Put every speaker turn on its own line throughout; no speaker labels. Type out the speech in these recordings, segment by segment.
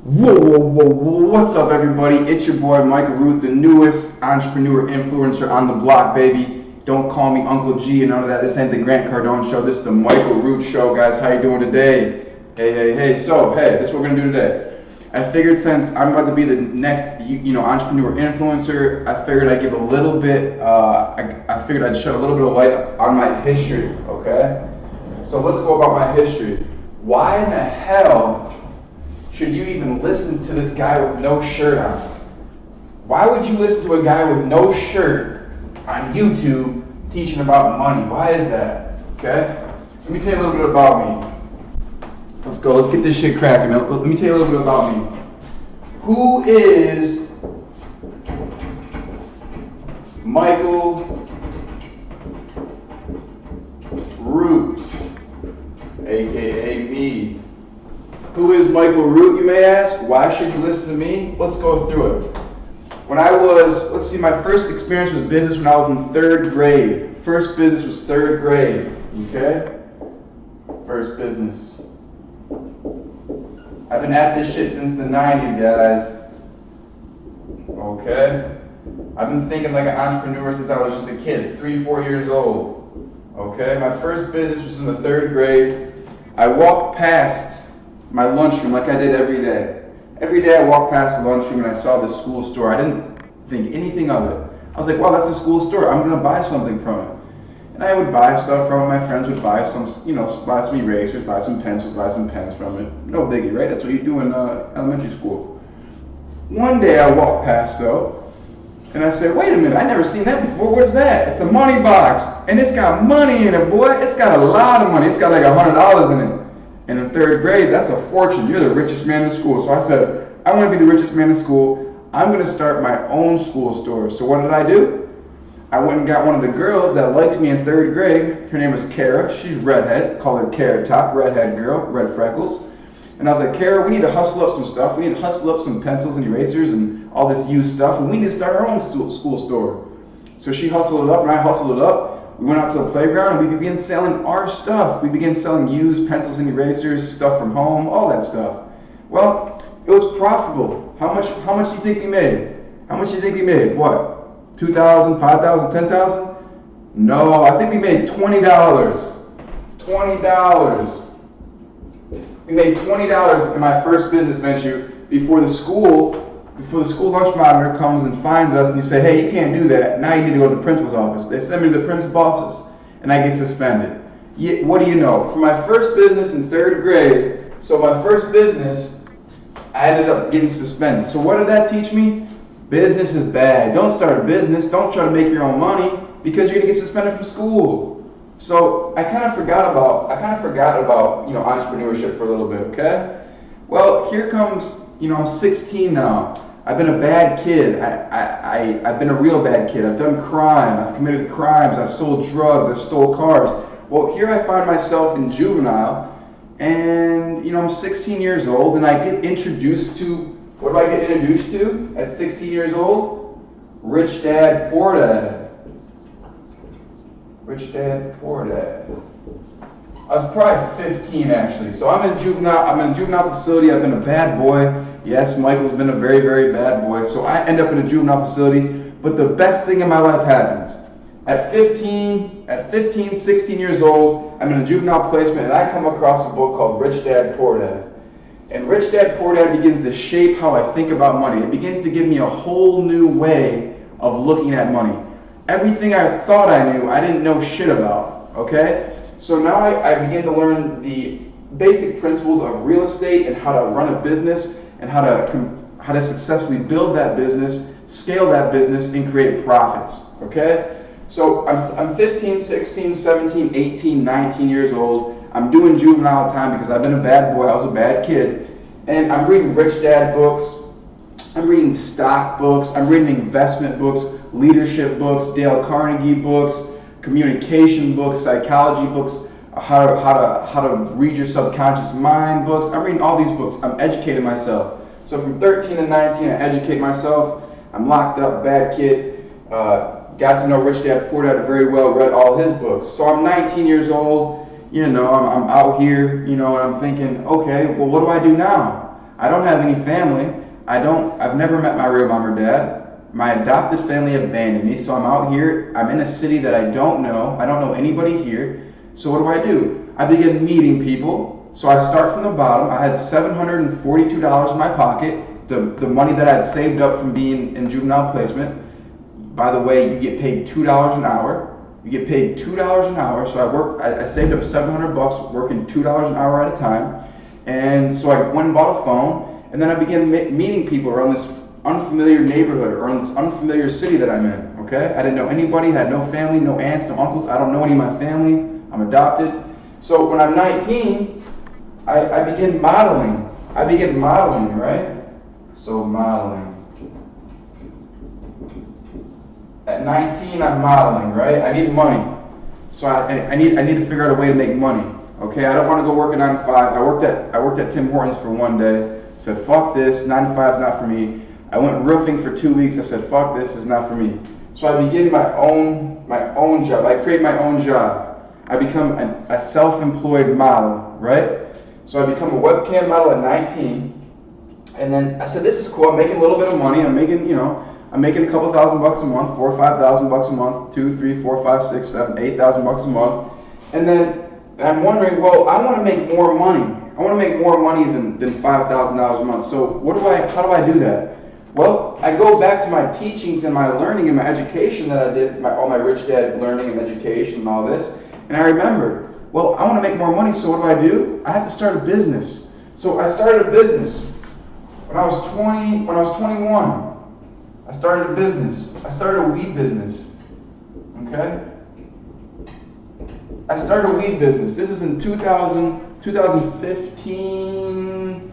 Whoa, what's up everybody? It's your boy Michael Root, the newest entrepreneur influencer on the block, baby. Don't call me Uncle G and none of that. This ain't the Grant Cardone show. This is the Michael Root show, guys. How you doing today? Hey. So, this is what we're gonna do today. I figured since I'm about to be the next, entrepreneur influencer, I figured I'd give a little bit, I figured I'd shed a little bit of light on my history, okay? So let's go about my history. Why in the hell should you even listen to this guy with no shirt on? Why would you listen to a guy with no shirt on YouTube teaching about money? Why is that? Okay? Let me tell you a little bit about me. Let's go. Let's get this shit cracking. Let me tell you a little bit about me. Who is Michael Root, aka me? Who is Michael Root, you may ask? Why should you listen to me? Let's go through it. When I was, my first experience with business when I was in third grade. First business was third grade, okay? First business. I've been at this shit since the 90s, guys. Okay? I've been thinking like an entrepreneur since I was just a kid, 3-4 years old. Okay? My first business was in the third grade. I walked past my lunchroom like I did every day. Every day I walked past the lunchroom and I saw the school store. I didn't think anything of it. I was like, wow, that's a school store. I'm gonna buy something from it. And I would buy stuff from it. My friends would buy some, buy some erasers, buy some pencils, buy some pens from it. No biggie, right? That's what you do in elementary school. One day I walked past though, and I said, wait a minute, I never seen that before. What's that? It's a money box, and it's got money in it, boy. It's got a lot of money. It's got like $100 in it. And in third grade, that's a fortune. You're the richest man in the school. So I said, I want to be the richest man in school. I'm going to start my own school store. So what did I do? I went and got one of the girls that liked me in third grade. Her name was Kara. She's redhead. Call her Carrot Top. Redhead girl. Red freckles. And I was like, Kara, we need to hustle up some stuff. We need to hustle up some pencils and erasers and all this used stuff. And we need to start our own school store. So she hustled it up and I hustled it up. We went out to the playground and we began selling our stuff. We began selling used pencils and erasers, stuff from home, all that stuff. Well, it was profitable. How much do you think we made? How much do you think we made? What? $2,000, $5,000, $10,000? No, I think we made $20. $20. We made $20 in my first business venture before the school lunch monitor comes and finds us and you say, hey, you can't do that. Now you need to go to the principal's office. They send me to the principal's office and I get suspended. What do you know? For my first business in third grade, so my first business, I ended up getting suspended. So what did that teach me? Business is bad. Don't start a business. Don't try to make your own money because you're gonna get suspended from school. So I kind of forgot about entrepreneurship for a little bit, okay? Well, here comes, I'm 16 now. I've been a bad kid. I've been a real bad kid. I've done crime. I've committed crimes. I've sold drugs. I've stole cars. Well, here I find myself in juvenile, and I'm 16 years old, and I get introduced to, what do I get introduced to at 16 years old? Rich Dad, Poor Dad. Rich Dad, Poor Dad. I was probably 15 actually. So I'm in a juvenile facility. I've been a bad boy. Yes, Michael's been a very, very bad boy. So I end up in a juvenile facility. But the best thing in my life happens. At 15, 16 years old, I'm in a juvenile placement and I come across a book called Rich Dad, Poor Dad. And Rich Dad, Poor Dad begins to shape how I think about money. It begins to give me a whole new way of looking at money. Everything I thought I knew, I didn't know shit about, okay? So now I begin to learn the basic principles of real estate and how to run a business and how to successfully build that business, scale that business, and create profits, okay? So I'm 15, 16, 17, 18, 19 years old. I'm doing juvenile time because I've been a bad boy. I was a bad kid. And I'm reading Rich Dad books. I'm reading stock books. I'm reading investment books, leadership books, Dale Carnegie books, communication books, psychology books, how to read your subconscious mind books. I'm reading all these books. I'm educating myself. So from 13 to 19, I educate myself. I'm locked up, bad kid. Got to know Rich Dad Poor Dad very well, read all his books. So I'm 19 years old, I'm out here, and I'm thinking, okay, well, what do I do now? I don't have any family. I've never met my real mom or dad. My adopted family abandoned me, so I'm out here. I'm in a city that I don't know. I don't know anybody here. So what do? I begin meeting people. So I start from the bottom. I had $742 in my pocket, the money that I had saved up from being in juvenile placement. By the way, you get paid $2 an hour. You get paid $2 an hour. So I saved up $700 working $2 an hour at a time. And so I went and bought a phone, and then I began meeting people around this unfamiliar neighborhood or in this unfamiliar city that I'm in. Okay, I didn't know anybody, had no family, no aunts, no uncles. I don't know any of my family. I'm adopted. So when I'm 19, I begin modeling. Right? So modeling. At 19, I'm modeling, right? I need money. So I need to figure out a way to make money. Okay, I don't want to go work a 9 to 5. I worked at Tim Hortons for one day. Said, fuck this, 9 to 5 is not for me. I went roofing for 2 weeks. I said, fuck this, is not for me. So I begin my own job. I create my own job. I become a self-employed model, right? So I become a webcam model at 19. And then I said, this is cool. I'm making a little bit of money. I'm making a couple $1,000 a month, $4,000 or $5,000 a month, 2, 3, 4, 5, 6, 7, $8,000 a month. And then I'm wondering, well, I want to make more money. I want to make more money than $5,000 a month. So how do I do that? Well, I go back to my teachings and my learning and my education that I did, all my Rich Dad learning and education and all this. And I remember, well, I want to make more money, so what do? I have to start a business. So I started a business. When I was 21, I started a business. I started a weed business. Okay? I started a weed business. This is in 2015.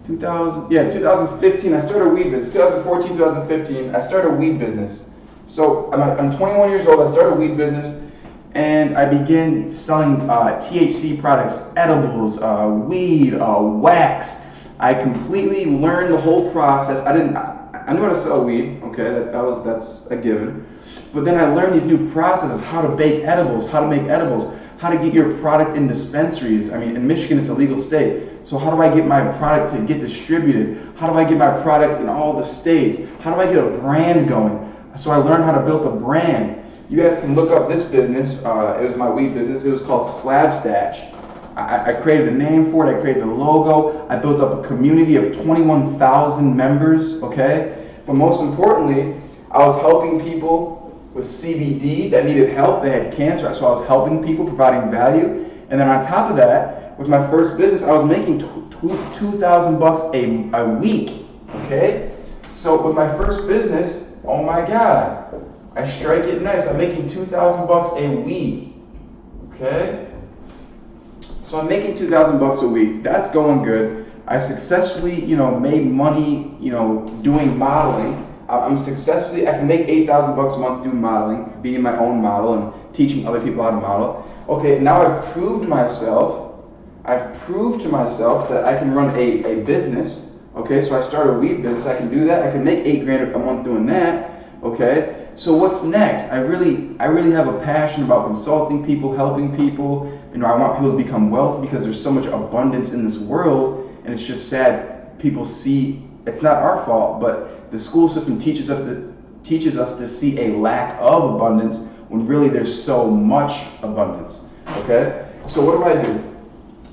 2015. I started a weed business. 2014, 2015. I started a weed business. So I'm 21 years old. I started a weed business, and I began selling THC products, edibles, weed, wax. I completely learned the whole process. I knew how to sell weed. Okay, that's a given. But then I learned these new processes, how to bake edibles, how to make edibles, how to get your product in dispensaries. I mean, in Michigan, it's a legal state. So how do I get my product to get distributed? How do I get my product in all the states? How do I get a brand going? So I learned how to build a brand. You guys can look up this business. It was my weed business. It was called Slab Stash. I created a name for it. I created a logo. I built up a community of 21,000 members, okay? But most importantly, I was helping people with CBD that needed help. They had cancer, so I was helping people, providing value. And then on top of that, with my first business, I was making $2,000 a week, okay? So with my first business, oh my God, I strike it nice. I'm making $2,000 a week, okay? So I'm making $2,000 a week. That's going good. I successfully, made money, doing modeling. I can make $8,000 a month doing modeling, being my own model and teaching other people how to model. Okay, now I've proved to myself that I can run a business. Okay, so I started a weed business. I can do that. I can make $8,000 a month doing that. Okay, so what's next? I really have a passion about consulting people, helping people. I want people to become wealthy because there's so much abundance in this world, and it's just sad people see. It's not our fault, but the school system teaches us to see a lack of abundance when really there's so much abundance. Okay, so what do?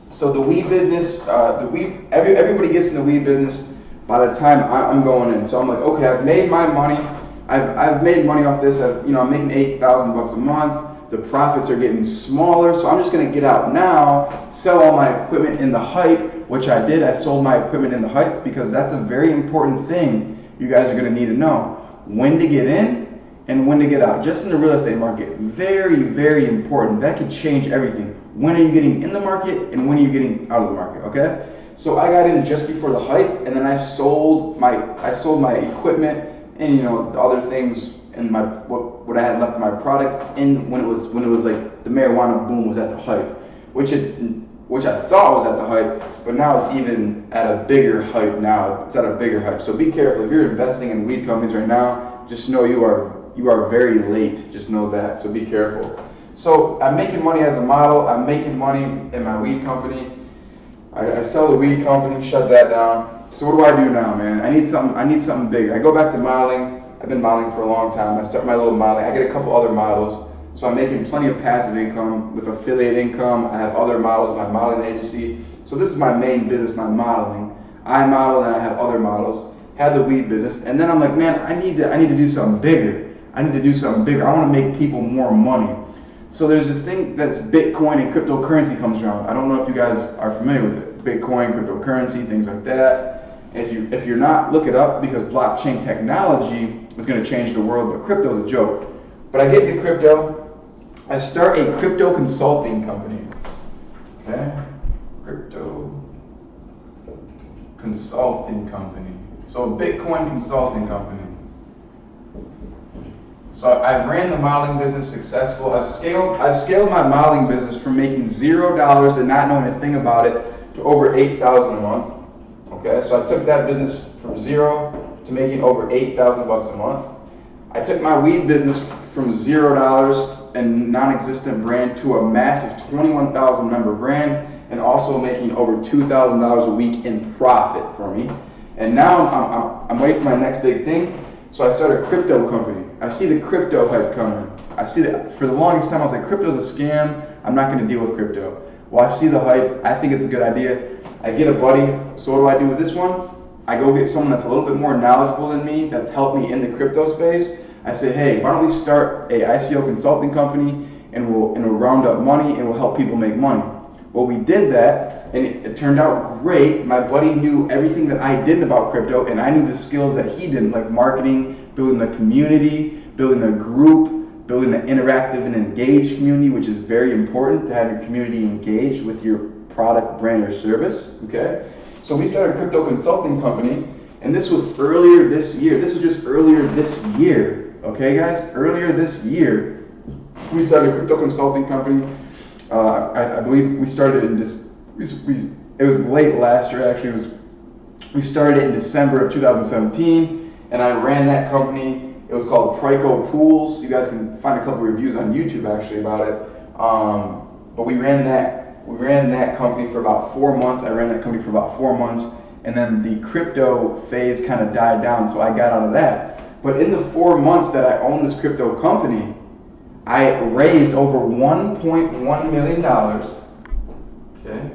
So the weed business, everybody gets in the weed business by the time I'm going in. So I'm like, okay, I've made my money. I've made money off this. I'm making $8,000 a month. The profits are getting smaller, so I'm just gonna get out now, sell all my equipment in the hype, which I did. I sold my equipment in the hype because that's a very important thing you guys are gonna need to know. When to get in and when to get out. Just in the real estate market, very, very important. That could change everything. When are you getting in the market and when are you getting out of the market, okay? So I got in just before the hype, and then I sold my equipment and the other things and what I had left of my product, and when it was like the marijuana boom was at the hype, which I thought was at the hype, but now it's even at a bigger hype now. It's at a bigger hype. So be careful. If you're investing in weed companies right now, just know you are very late. Just know that. So be careful. So I'm making money as a model. I'm making money in my weed company. I sell the weed company, shut that down. So what do I do now, man? I need something bigger. I go back to modeling. I've been modeling for a long time. I start my little modeling. I get a couple other models. So I'm making plenty of passive income with affiliate income. I have other models in my modeling agency. So this is my main business, my modeling. I model and I have other models. Had the weed business, and then I'm like, man, I need to do something bigger. I need to do something bigger. I want to make people more money. So there's this thing that's Bitcoin and cryptocurrency comes around. I don't know if you guys are familiar with it. Bitcoin, cryptocurrency, things like that. If you're not, look it up, because blockchain technology is going to change the world, but crypto is a joke. But I get into crypto. I start a crypto consulting company. Okay? Crypto consulting company. So a Bitcoin consulting company. So I've ran the modeling business successful. I've scaled my modeling business from making $0 and not knowing a thing about it to over $8,000 a month. Okay, so I took that business from 0 to making over $8,000 a month. I took my weed business from $0 and non-existent brand to a massive 21,000 member brand, and also making over $2,000 a week in profit for me. And now I'm waiting for my next big thing. So I started a crypto company. I see the crypto hype coming. I see that for the longest time I was like, crypto's a scam. I'm not going to deal with crypto. Well, I see the hype. I think it's a good idea. I get a buddy. So what do I do with this one? I go get someone that's a little bit more knowledgeable than me, that's helped me in the crypto space. I say, hey, why don't we start a ICO consulting company, and we'll round up money and we'll help people make money. Well, we did that, and it turned out great. My buddy knew everything that I didn't about crypto, and I knew the skills that he didn't, like marketing, building the community, building a group, building an interactive and engaged community, which is very important to have your community engaged with your product, brand, or service. Okay? So we started a crypto consulting company, and this was earlier this year. This was just earlier this year. Okay, guys? Earlier this year, we started a crypto consulting company. I believe we started in this. It was late last year, actually. We started it in December of 2017, and I ran that company. It was called Prico Pools. You guys can find a couple reviews on YouTube actually about it. But we ran that company for about 4 months. I ran that company for about 4 months, and then the crypto phase kind of died down, so I got out of that. But in the 4 months that I owned this crypto company, I raised over $1.1 million. Okay.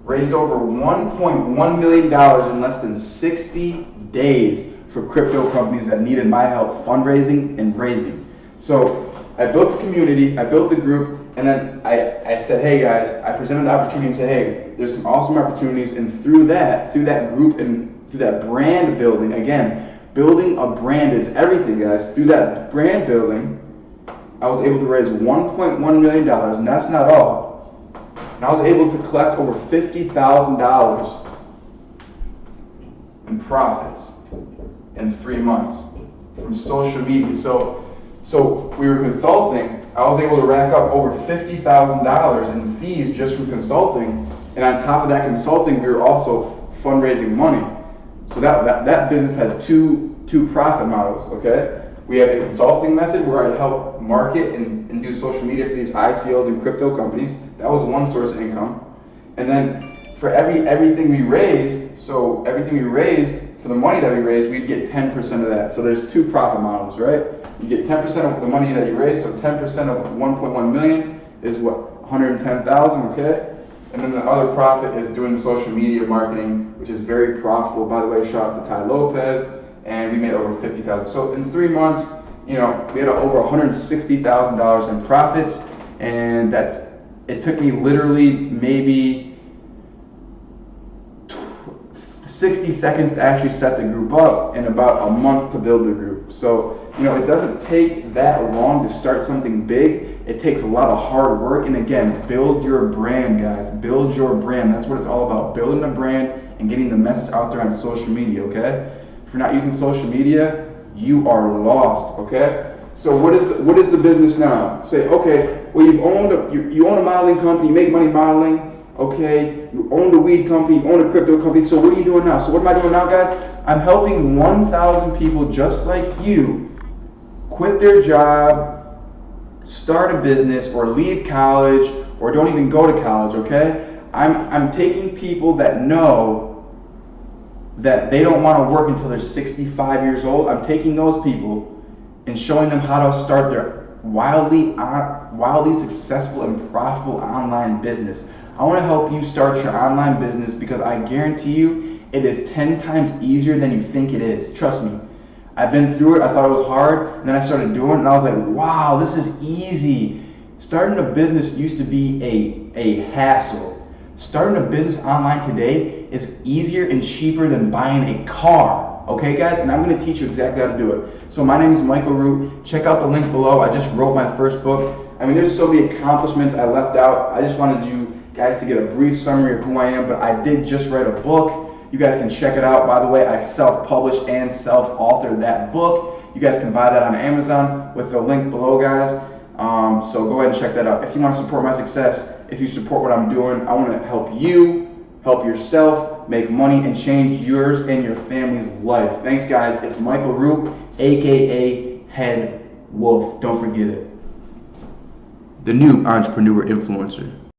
Raised over $1.1 million in less than 60 days for crypto companies that needed my help fundraising and raising. So I built a community, I built a group, and then I said, hey guys, I presented the opportunity and said, hey, there's some awesome opportunities, and through that group and through that brand building, again, building a brand is everything, guys. Through that brand building, I was able to raise $1.1 million, and that's not all. And I was able to collect over $50,000 in profits in 3 months from social media. So we were consulting. I was able to rack up over $50,000 in fees just from consulting, and on top of that consulting, we were also fundraising money. So that business had two profit models, okay? We had the consulting method where I'd help market and do social media for these ICOs and crypto companies. That was one source of income. And then for everything we raised, for the money that we raised, we'd get 10% of that. So there's two profit models, right? You get 10% of the money that you raised, so 10% of 1.1 million is what, 110,000, okay? And then the other profit is doing social media marketing, which is very profitable. By the way, shout out to Ty Lopez, and we made over 50,000. So in 3 months, we had over $160,000 in profits, and it took me literally maybe 60 seconds to actually set the group up, and about a month to build the group. So it doesn't take that long to start something big. It takes a lot of hard work, and again, build your brand, guys. Build your brand. That's what it's all about. Building a brand and getting the message out there on social media, okay? If you're not using social media, you are lost, okay? So what is the business now? Say, okay, well, you own a modeling company, you make money modeling, okay? You own a weed company, you own a crypto company. So what are you doing now? So what am I doing now, guys? I'm helping 1,000 people just like you quit their job, start a business, or leave college, or don't even go to college, okay? I'm taking people that know that they don't want to work until they're 65 years old. I'm taking those people and showing them how to start their wildly successful and profitable online business. I want to help you start your online business because I guarantee you it is 10 times easier than you think it is. Trust me. I've been through it. I thought it was hard, and then I started doing it, and I was like, wow, this is easy. Starting a business used to be a hassle. Starting a business online today is easier and cheaper than buying a car. Okay, guys? And I'm going to teach you exactly how to do it. So my name is Michael Root. Check out the link below. I just wrote my first book. I mean, there's so many accomplishments I left out. I just wanted you guys to get a brief summary of who I am, but I did just write a book. You guys can check it out. By the way, I self-published and self-authored that book. You guys can buy that on Amazon with the link below, guys. So go ahead and check that out. If you want to support my success, if you support what I'm doing, I want to help you, help yourself, make money, and change yours and your family's life. Thanks, guys. It's Michael Root, aka Head Wolf. Don't forget it. The new entrepreneur influencer.